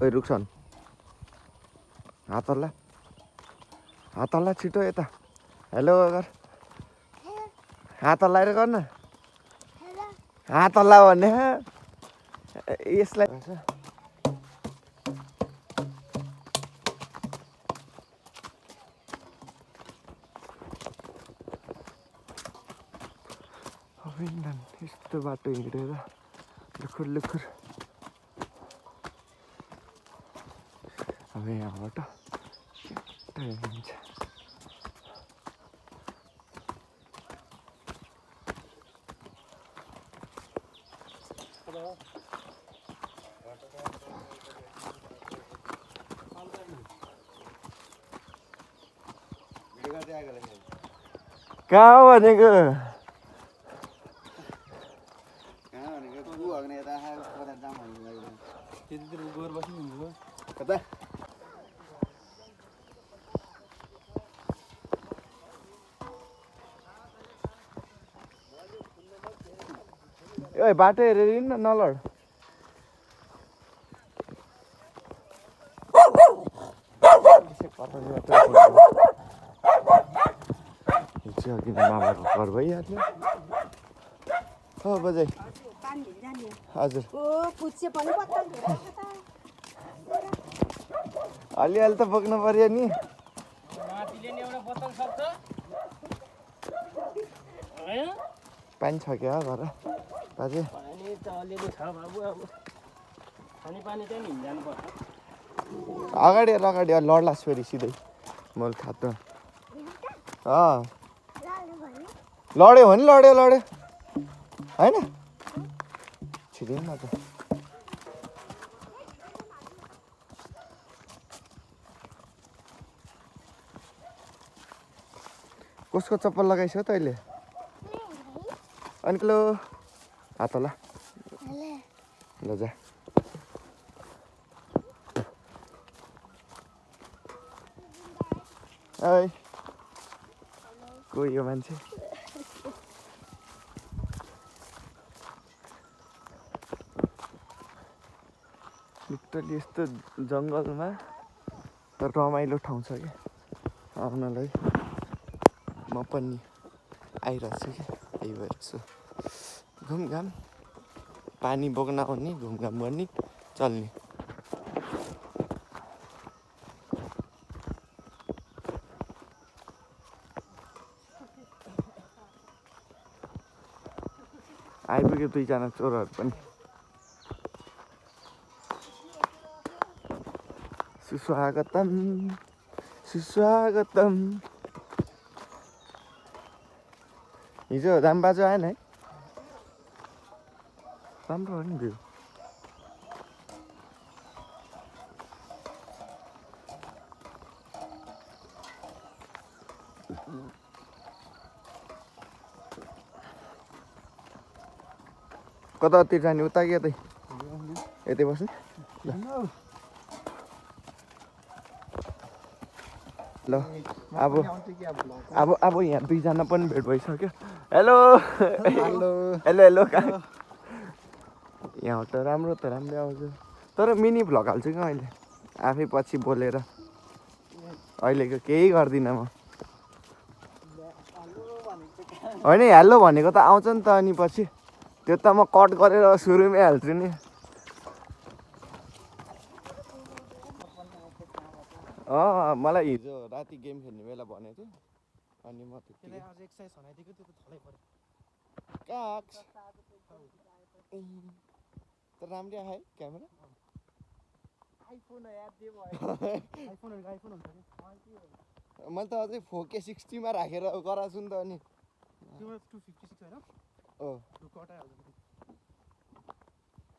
ओइ रुक्छन् हात हल्ला छिटो यता हेलो गर हात हल्लाएर गर्न हात हल्ला भन्ने यसलाई यस्तो बाटो हिँडेर लुखुर लुखुर अब यहाँबाट हिँड्छ कहाँ हो भनेको ए बाटो हेरेर हिँड्न नलड अघि मामाको घर भइहाल्यो हो बजाइ हजुर अलिअलि त बोक्नु पर्यो नि पानी छ क्या घर बाजे अगाडि लड्लास् फेरि सिधै मल खातो लड्यो भने लड्यो होइन छिरिन न त कसको चप्पल लगाइस् तैँले अनि लो हात होला ल जा ओइ को यो मान्छे लिटरली यस्तो जङ्गलमा रमाइलो ठाउँ छ कि आउनलाई म पनि आइरहेको छु कि त्यही भएर यसो घुमघाम पानी बोक्न आउने घुमघाम गर्ने चल्ने आइपुग्यो दुईजना चोरहरू पनि सुस्वागतम सुस्वागतम हिजो दामबाजु आएन है राम्रो हो नि भ्यू कतातिर जाने उता कि यतै यतै बस्ने ल अब यहाँ दुईजना पनि भेट भइसक्यो हेलो हेलो हेलो हेलो कहाँ यहाँ त राम्रै आउँछ तर मिनी भ्लग हाल्छु क्या अहिले आफै पछि बोलेर अहिलेको केही गर्दिनँ म होइन हेलो भनेको त आउँछ नि त अनि पछि त्यो त म कट गरेर सुरुमै हाल्छु नि मलाई हिजो राति गेम खेल्ने बेला भनेको थियो अनि म त राम्रै आयो क्यामेरा मैले त अझै 4K 60 मा राखेर गराएको छु नि त अनि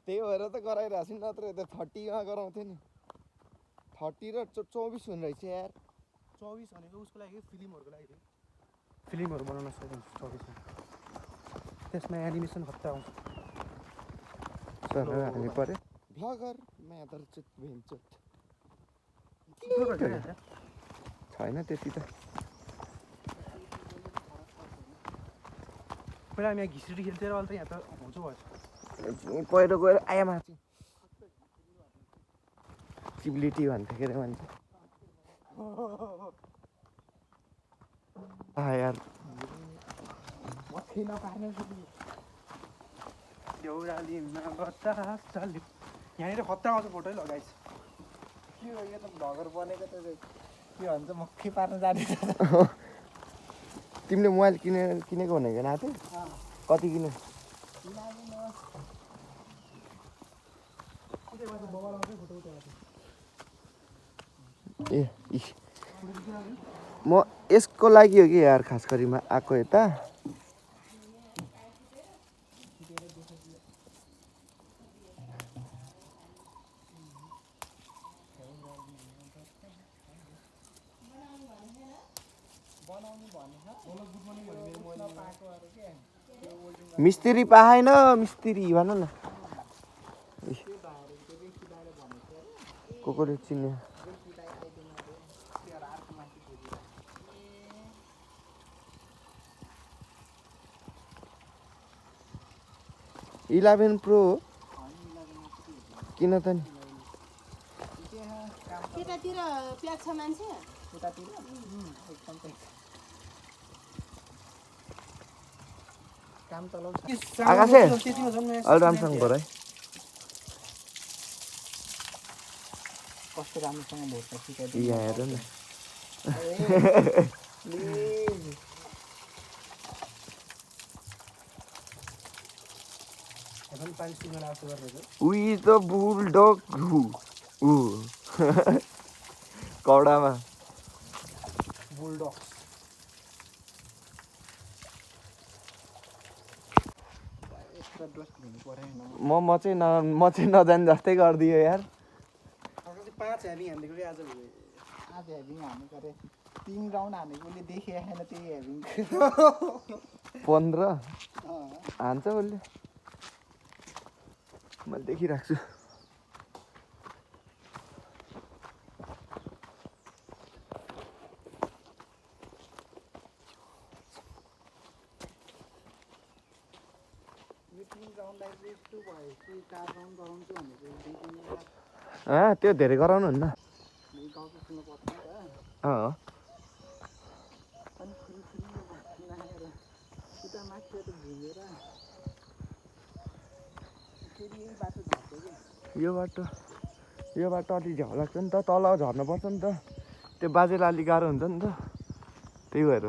त्यही भएर त गराइरहेको छु नि नत्र त 30 मा गराउँथेँ नि 30 र 24 हुने रहेछ यार 24 भनेको उसको लागि फिल्महरुको लागि फिल्महरु बनाउन सक्छ 24 मा त्यसमा एनिमेसन खत्ता आउँछ सर हामी परे भ्लगर म्यादरचुत भेन्चुत छैन त्यति त पहिला हामी घिसुरी खेल्थ्यौं अहिले त यहाँ त हुन्छ भएछ पहिरो गएर आया माथि फ्लेक्सिबिलिटी भन्थ्यो के अरे मान्छे यार देउरालीमा बतास चल्यो यहाँनिर खतरा आउँछ फोटो लगाइछ के हो यो त भ्लगर बनेको त के भन्छ मक्खी पार्न जाने तिमीले मोबाइल किनेको भनेको नाथे कति किन्यो ए म यसको लागि हो कि यार खास गरी आएको यता मिस्त्री पाएन मिस्त्री भन न को चिन्ने इलेभेन प्रो किन त नि त्यतातिर प्याज छ मान्छे काम चलाउँछ आकाशे अलि राम्रोसँग भर है कस्तो राम्रोसँग भोट सिकाइदिनु यहाँ हेर न उ इज द बुलडग ऊ कौडामा बुलडग म चाहिँ नजाने जस्तै गरिदियो यार पाँच हेभी हानेको कि आज आज हेभिङ हानेको अरे 3 राउन्ड हानेको उसले देखिआएन त्यही हेभिङ 15 हान्छ उसले मैले देखिराख्छु त्यो धेरै गराउनु हुन्न यो बाटो अलि झ्याउ लाग्छ नि त तल झर्नुपर्छ नि त त्यो बाजेलाई अलि गाह्रो हुन्छ नि त त्यही भएर